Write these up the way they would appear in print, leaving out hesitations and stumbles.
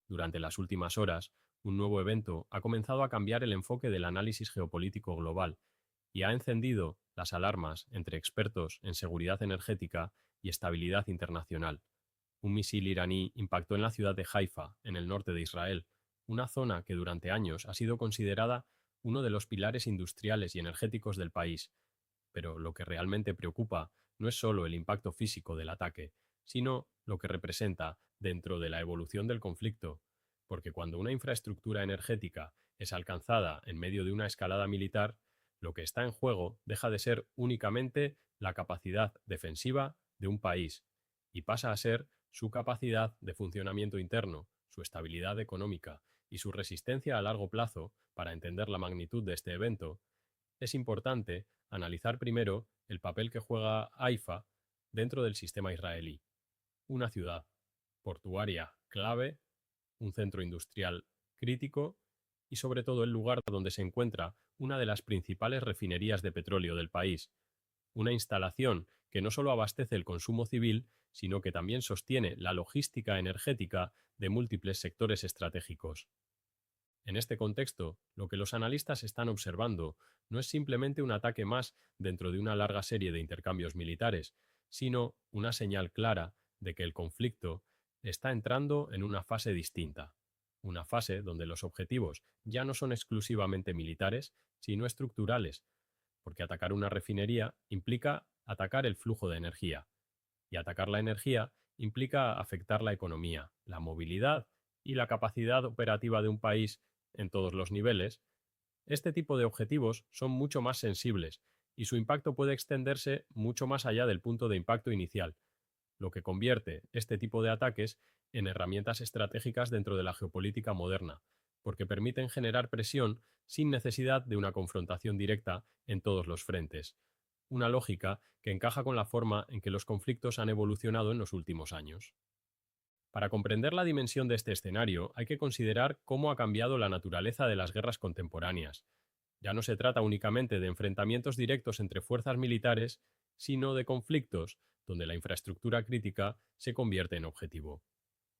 Durante las últimas horas, un nuevo evento ha comenzado a cambiar el enfoque del análisis geopolítico global y ha encendido las alarmas entre expertos en seguridad energética y estabilidad internacional. Un misil iraní impactó en la ciudad de Haifa, en el norte de Israel, una zona que durante años ha sido considerada uno de los pilares industriales y energéticos del país. Pero lo que realmente preocupa no es solo el impacto físico del ataque, sino lo que representa dentro de la evolución del conflicto, porque cuando una infraestructura energética es alcanzada en medio de una escalada militar, lo que está en juego deja de ser únicamente la capacidad defensiva de un país y pasa a ser su capacidad de funcionamiento interno, su estabilidad económica y su resistencia a largo plazo. Para entender la magnitud de este evento, es importante analizar primero el papel que juega Haifa dentro del sistema israelí, una ciudad portuaria clave, un centro industrial crítico y sobre todo el lugar donde se encuentra una de las principales refinerías de petróleo del país, una instalación que no solo abastece el consumo civil, sino que también sostiene la logística energética de múltiples sectores estratégicos. En este contexto, lo que los analistas están observando no es simplemente un ataque más dentro de una larga serie de intercambios militares, sino una señal clara de que el conflicto está entrando en una fase distinta, una fase donde los objetivos ya no son exclusivamente militares, sino estructurales, porque atacar una refinería implica atacar el flujo de energía, y atacar la energía implica afectar la economía, la movilidad y la capacidad operativa de un país en todos los niveles. Este tipo de objetivos son mucho más sensibles y su impacto puede extenderse mucho más allá del punto de impacto inicial, lo que convierte este tipo de ataques en herramientas estratégicas dentro de la geopolítica moderna, porque permiten generar presión sin necesidad de una confrontación directa en todos los frentes, una lógica que encaja con la forma en que los conflictos han evolucionado en los últimos años. Para comprender la dimensión de este escenario, hay que considerar cómo ha cambiado la naturaleza de las guerras contemporáneas. Ya no se trata únicamente de enfrentamientos directos entre fuerzas militares, sino de conflictos donde la infraestructura crítica se convierte en objetivo,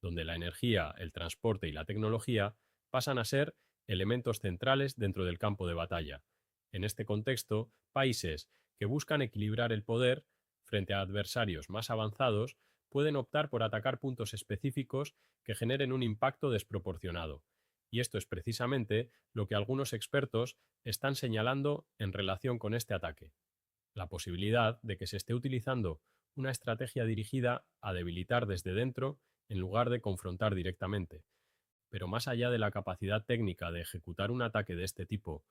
donde la energía, el transporte y la tecnología pasan a ser elementos centrales dentro del campo de batalla. En este contexto, países que buscan equilibrar el poder frente a adversarios más avanzados pueden optar por atacar puntos específicos que generen un impacto desproporcionado. Y esto es precisamente lo que algunos expertos están señalando en relación con este ataque: la posibilidad de que se esté utilizando una estrategia dirigida a debilitar desde dentro en lugar de confrontar directamente. Pero más allá de la capacidad técnica de ejecutar un ataque de este tipo,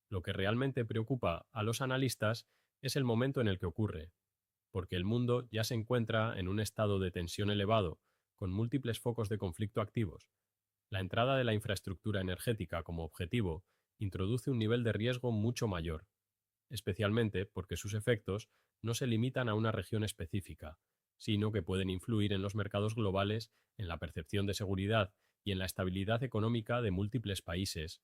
lo que realmente preocupa a los analistas es el momento en el que ocurre, porque el mundo ya se encuentra en un estado de tensión elevado, con múltiples focos de conflicto activos. La entrada de la infraestructura energética como objetivo introduce un nivel de riesgo mucho mayor, especialmente porque sus efectos no se limitan a una región específica, sino que pueden influir en los mercados globales, en la percepción de seguridad y en la estabilidad económica de múltiples países.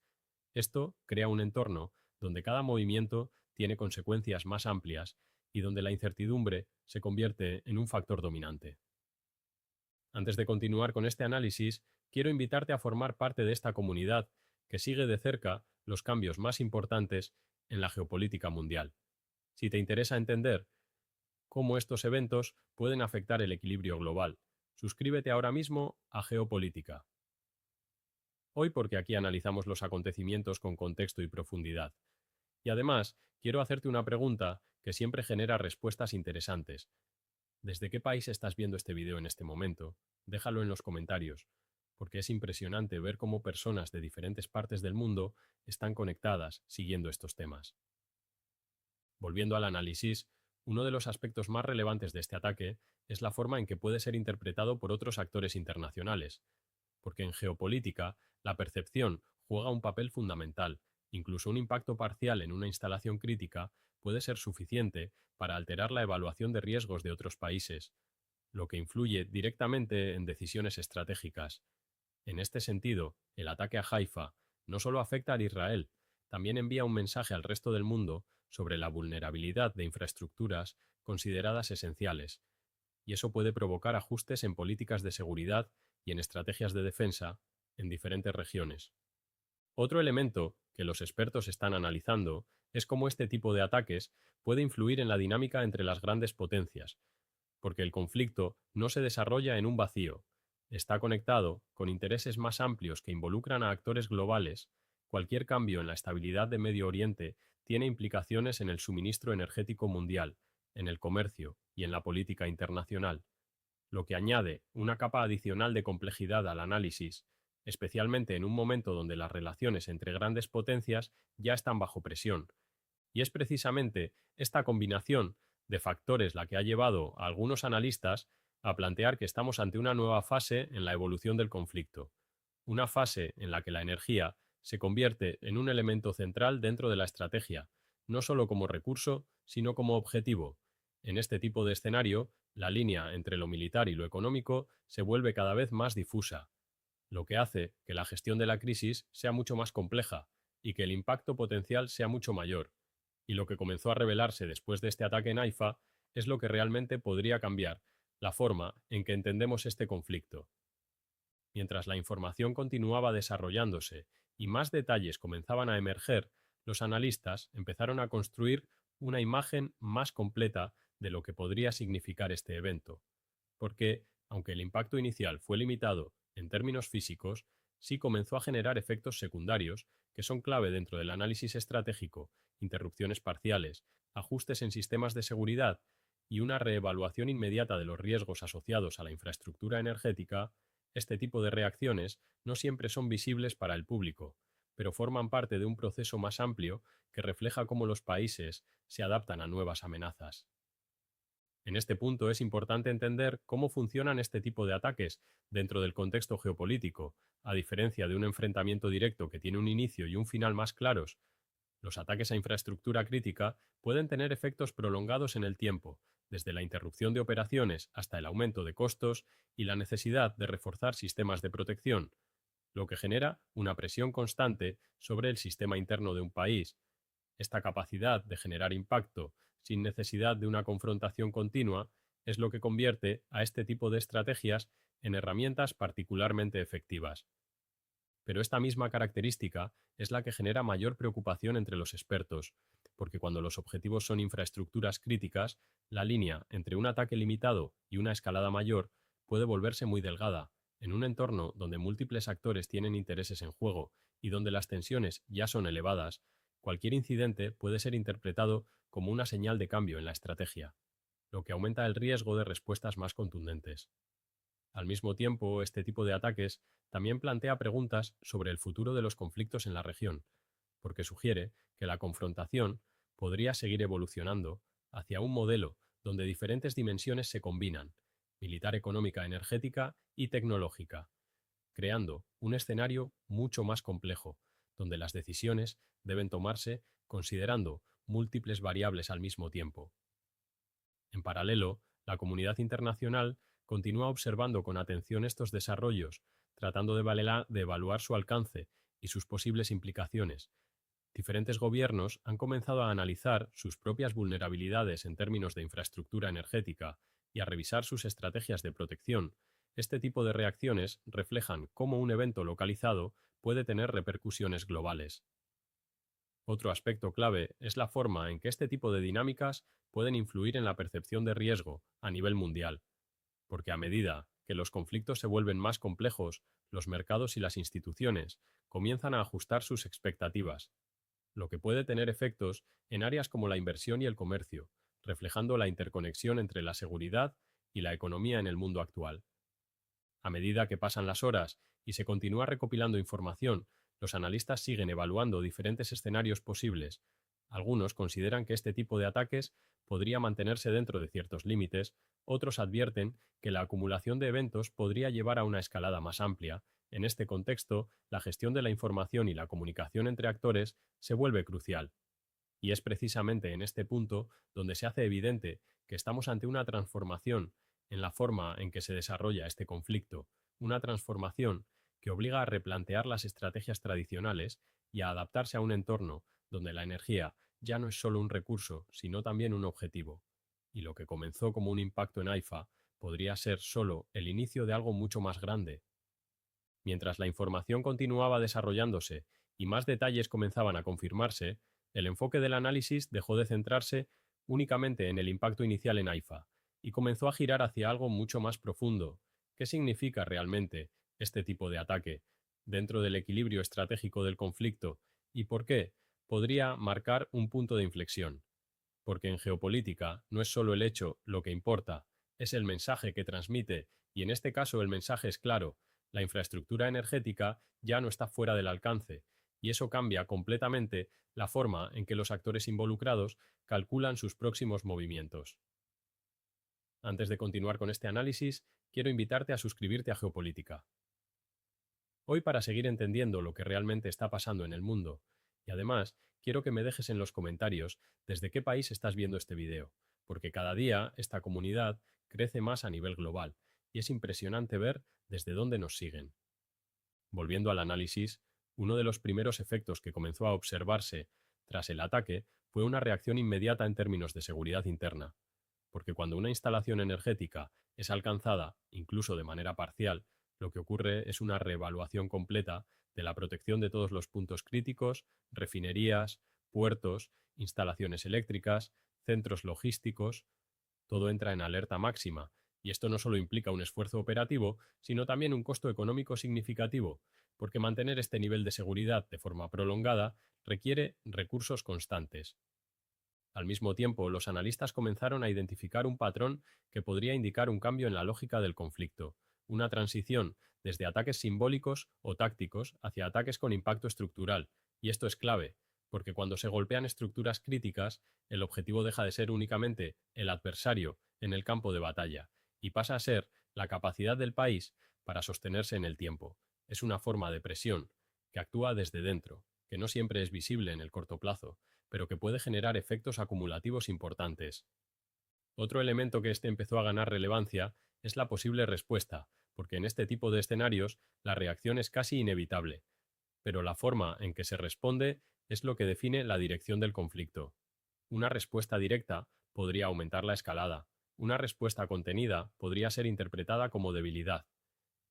Esto crea un entorno donde cada movimiento tiene consecuencias más amplias y donde la incertidumbre se convierte en un factor dominante. Antes de continuar con este análisis, quiero invitarte a formar parte de esta comunidad que sigue de cerca los cambios más importantes en la geopolítica mundial. Si te interesa entender cómo estos eventos pueden afectar el equilibrio global, suscríbete ahora mismo a Geopolítica. Hoy porque aquí analizamos los acontecimientos con contexto y profundidad. Y además, quiero hacerte una pregunta que siempre genera respuestas interesantes. ¿Desde qué país estás viendo este video en este momento? Déjalo en los comentarios, porque es impresionante ver cómo personas de diferentes partes del mundo están conectadas siguiendo estos temas. Volviendo al análisis, uno de los aspectos más relevantes de este ataque es la forma en que puede ser interpretado por otros actores internacionales, porque en geopolítica la percepción juega un papel fundamental. Incluso un impacto parcial en una instalación crítica puede ser suficiente para alterar la evaluación de riesgos de otros países, lo que influye directamente en decisiones estratégicas. En este sentido, el ataque a Haifa no solo afecta a Israel, también envía un mensaje al resto del mundo sobre la vulnerabilidad de infraestructuras consideradas esenciales, y eso puede provocar ajustes en políticas de seguridad y en estrategias de defensa en diferentes regiones. Otro elemento que los expertos están analizando es cómo este tipo de ataques puede influir en la dinámica entre las grandes potencias, porque el conflicto no se desarrolla en un vacío, está conectado con intereses más amplios que involucran a actores globales. Cualquier cambio en la estabilidad de Medio Oriente tiene implicaciones en el suministro energético mundial, en el comercio y en la política internacional, lo que añade una capa adicional de complejidad al análisis, especialmente en un momento donde las relaciones entre grandes potencias ya están bajo presión. Y es precisamente esta combinación de factores la que ha llevado a algunos analistas a plantear que estamos ante una nueva fase en la evolución del conflicto, una fase en la que la energía se convierte en un elemento central dentro de la estrategia, no solo como recurso, sino como objetivo. En este tipo de escenario, la línea entre lo militar y lo económico se vuelve cada vez más difusa, lo que hace que la gestión de la crisis sea mucho más compleja y que el impacto potencial sea mucho mayor. Y lo que comenzó a revelarse después de este ataque en Haifa es lo que realmente podría cambiar la forma en que entendemos este conflicto. Mientras la información continuaba desarrollándose y más detalles comenzaban a emerger, los analistas empezaron a construir una imagen más completa de lo que podría significar este evento. Porque, aunque el impacto inicial fue limitado en términos físicos, sí comenzó a generar efectos secundarios que son clave dentro del análisis estratégico: interrupciones parciales, ajustes en sistemas de seguridad y una reevaluación inmediata de los riesgos asociados a la infraestructura energética. Este tipo de reacciones no siempre son visibles para el público, pero forman parte de un proceso más amplio que refleja cómo los países se adaptan a nuevas amenazas. En este punto es importante entender cómo funcionan este tipo de ataques dentro del contexto geopolítico. A diferencia de un enfrentamiento directo que tiene un inicio y un final más claros, los ataques a infraestructura crítica pueden tener efectos prolongados en el tiempo, desde la interrupción de operaciones hasta el aumento de costos y la necesidad de reforzar sistemas de protección, lo que genera una presión constante sobre el sistema interno de un país. Esta capacidad de generar impacto sin necesidad de una confrontación continua es lo que convierte a este tipo de estrategias en herramientas particularmente efectivas. Pero esta misma característica es la que genera mayor preocupación entre los expertos, porque cuando los objetivos son infraestructuras críticas, la línea entre un ataque limitado y una escalada mayor puede volverse muy delgada. En un entorno donde múltiples actores tienen intereses en juego y donde las tensiones ya son elevadas, cualquier incidente puede ser interpretado como una señal de cambio en la estrategia, lo que aumenta el riesgo de respuestas más contundentes. Al mismo tiempo, este tipo de ataques también plantea preguntas sobre el futuro de los conflictos en la región, porque sugiere que la confrontación podría seguir evolucionando hacia un modelo donde diferentes dimensiones se combinan: militar, económica, energética y tecnológica, creando un escenario mucho más complejo, donde las decisiones deben tomarse considerando múltiples variables al mismo tiempo. En paralelo, la comunidad internacional continúa observando con atención estos desarrollos, tratando de evaluar su alcance y sus posibles implicaciones. Diferentes gobiernos han comenzado a analizar sus propias vulnerabilidades en términos de infraestructura energética y a revisar sus estrategias de protección. Este tipo de reacciones reflejan cómo un evento localizado puede tener repercusiones globales. Otro aspecto clave es la forma en que este tipo de dinámicas pueden influir en la percepción de riesgo a nivel mundial, porque a medida que los conflictos se vuelven más complejos, los mercados y las instituciones comienzan a ajustar sus expectativas, lo que puede tener efectos en áreas como la inversión y el comercio, reflejando la interconexión entre la seguridad y la economía en el mundo actual. A medida que pasan las horas y se continúa recopilando información, los analistas siguen evaluando diferentes escenarios posibles. Algunos consideran que este tipo de ataques podría mantenerse dentro de ciertos límites, otros advierten que la acumulación de eventos podría llevar a una escalada más amplia. En este contexto, la gestión de la información y la comunicación entre actores se vuelve crucial. Y es precisamente en este punto donde se hace evidente que estamos ante una transformación en la forma en que se desarrolla este conflicto, una transformación que obliga a replantear las estrategias tradicionales y a adaptarse a un entorno donde la energía ya no es solo un recurso, sino también un objetivo. Y lo que comenzó como un impacto en Haifa podría ser solo el inicio de algo mucho más grande. Mientras la información continuaba desarrollándose y más detalles comenzaban a confirmarse, el enfoque del análisis dejó de centrarse únicamente en el impacto inicial en Haifa y comenzó a girar hacia algo mucho más profundo. ¿Qué significa realmente este tipo de ataque dentro del equilibrio estratégico del conflicto y por qué podría marcar un punto de inflexión? Porque en geopolítica no es solo el hecho lo que importa, es el mensaje que transmite, y en este caso el mensaje es claro: la infraestructura energética ya no está fuera del alcance, y eso cambia completamente la forma en que los actores involucrados calculan sus próximos movimientos. Antes de continuar con este análisis, quiero invitarte a suscribirte a Geopolítica. Hoy, para seguir entendiendo lo que realmente está pasando en el mundo, y además quiero que me dejes en los comentarios desde qué país estás viendo este video, porque cada día esta comunidad crece más a nivel global y es impresionante ver desde dónde nos siguen. Volviendo al análisis, uno de los primeros efectos que comenzó a observarse tras el ataque fue una reacción inmediata en términos de seguridad interna, porque cuando una instalación energética es alcanzada, incluso de manera parcial, lo que ocurre es una reevaluación completa de la protección de todos los puntos críticos: refinerías, puertos, instalaciones eléctricas, centros logísticos. Todo entra en alerta máxima, y esto no solo implica un esfuerzo operativo, sino también un costo económico significativo, porque mantener este nivel de seguridad de forma prolongada requiere recursos constantes. Al mismo tiempo, los analistas comenzaron a identificar un patrón que podría indicar un cambio en la lógica del conflicto, una transición desde ataques simbólicos o tácticos hacia ataques con impacto estructural, y esto es clave, porque cuando se golpean estructuras críticas, el objetivo deja de ser únicamente el adversario en el campo de batalla, y pasa a ser la capacidad del país para sostenerse en el tiempo. Es una forma de presión que actúa desde dentro, que no siempre es visible en el corto plazo, pero que puede generar efectos acumulativos importantes. Otro elemento que empezó a ganar relevancia es la posible respuesta, porque en este tipo de escenarios la reacción es casi inevitable, pero la forma en que se responde es lo que define la dirección del conflicto. Una respuesta directa podría aumentar la escalada, una respuesta contenida podría ser interpretada como debilidad,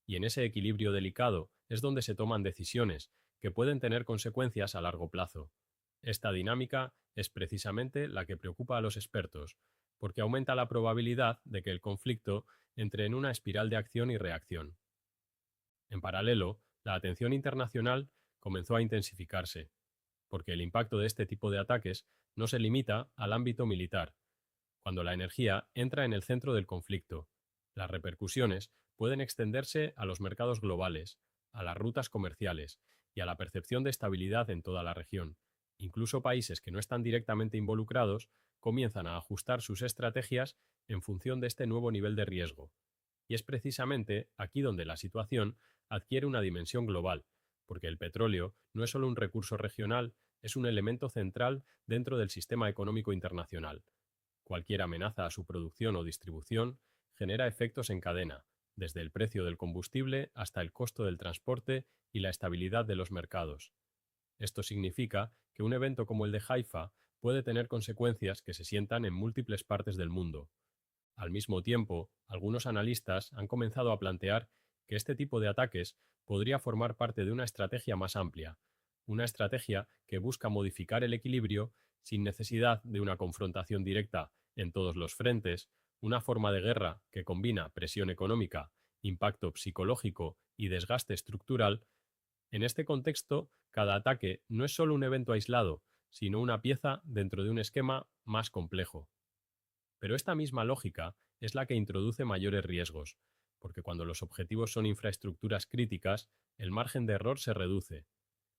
y en ese equilibrio delicado es donde se toman decisiones que pueden tener consecuencias a largo plazo. Esta dinámica es precisamente la que preocupa a los expertos, porque aumenta la probabilidad de que el conflicto entre en una espiral de acción y reacción. En paralelo, la atención internacional comenzó a intensificarse, porque el impacto de este tipo de ataques no se limita al ámbito militar. Cuando la energía entra en el centro del conflicto, las repercusiones pueden extenderse a los mercados globales, a las rutas comerciales y a la percepción de estabilidad en toda la región. Incluso países que no están directamente involucrados comienzan a ajustar sus estrategias en función de este nuevo nivel de riesgo. Y es precisamente aquí donde la situación adquiere una dimensión global, porque el petróleo no es solo un recurso regional, es un elemento central dentro del sistema económico internacional. Cualquier amenaza a su producción o distribución genera efectos en cadena, desde el precio del combustible hasta el costo del transporte y la estabilidad de los mercados. Esto significa que un evento como el de Haifa puede tener consecuencias que se sientan en múltiples partes del mundo. Al mismo tiempo, algunos analistas han comenzado a plantear que este tipo de ataques podría formar parte de una estrategia más amplia, una estrategia que busca modificar el equilibrio sin necesidad de una confrontación directa en todos los frentes, una forma de guerra que combina presión económica, impacto psicológico y desgaste estructural. En este contexto, cada ataque no es solo un evento aislado, sino una pieza dentro de un esquema más complejo. Pero esta misma lógica es la que introduce mayores riesgos, porque cuando los objetivos son infraestructuras críticas, el margen de error se reduce.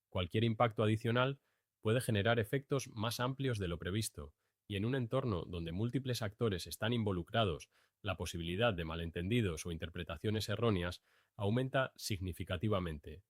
Cualquier impacto adicional puede generar efectos más amplios de lo previsto, y en un entorno donde múltiples actores están involucrados, la posibilidad de malentendidos o interpretaciones erróneas aumenta significativamente.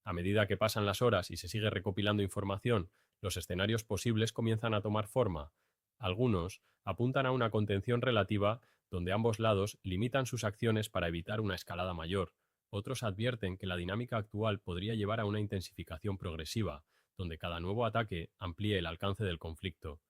A medida que pasan las horas y se sigue recopilando información, los escenarios posibles comienzan a tomar forma. Algunos apuntan a una contención relativa donde ambos lados limitan sus acciones para evitar una escalada mayor. Otros advierten que la dinámica actual podría llevar a una intensificación progresiva, donde cada nuevo ataque amplíe el alcance del conflicto.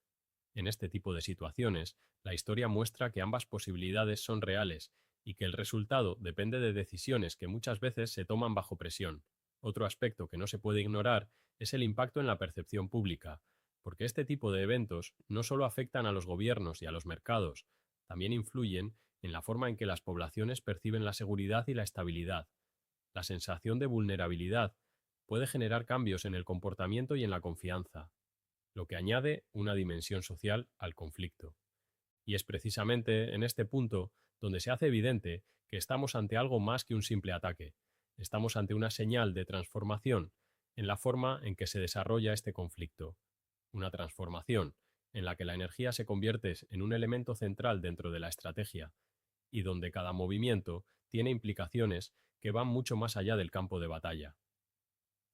En este tipo de situaciones, la historia muestra que ambas posibilidades son reales y que el resultado depende de decisiones que muchas veces se toman bajo presión. Otro aspecto que no se puede ignorar es el impacto en la percepción pública, porque este tipo de eventos no solo afectan a los gobiernos y a los mercados, también influyen en la forma en que las poblaciones perciben la seguridad y la estabilidad. La sensación de vulnerabilidad puede generar cambios en el comportamiento y en la confianza, lo que añade una dimensión social al conflicto. Y es precisamente en este punto donde se hace evidente que estamos ante algo más que un simple ataque. Estamos ante una señal de transformación en la forma en que se desarrolla este conflicto. Una transformación en la que la energía se convierte en un elemento central dentro de la estrategia y donde cada movimiento tiene implicaciones que van mucho más allá del campo de batalla.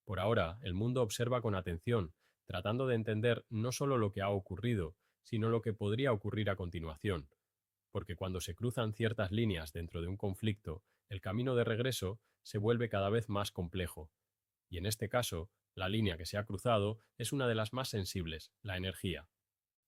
Por ahora, el mundo observa con atención, tratando de entender no solo lo que ha ocurrido, sino lo que podría ocurrir a continuación, porque cuando se cruzan ciertas líneas dentro de un conflicto, el camino de regreso se vuelve cada vez más complejo, y en este caso, la línea que se ha cruzado es una de las más sensibles, la energía.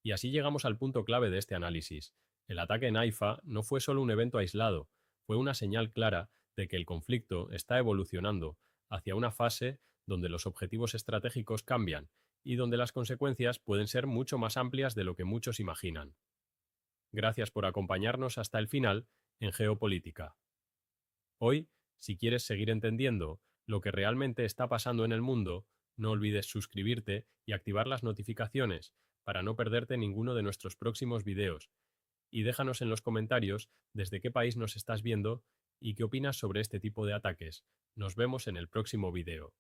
Y así llegamos al punto clave de este análisis. El ataque en Haifa no fue solo un evento aislado, fue una señal clara de que el conflicto está evolucionando hacia una fase donde los objetivos estratégicos cambian y donde las consecuencias pueden ser mucho más amplias de lo que muchos imaginan. Gracias por acompañarnos hasta el final en Geopolítica. Hoy, si quieres seguir entendiendo lo que realmente está pasando en el mundo, no olvides suscribirte y activar las notificaciones para no perderte ninguno de nuestros próximos videos. Y déjanos en los comentarios desde qué país nos estás viendo y qué opinas sobre este tipo de ataques. Nos vemos en el próximo video.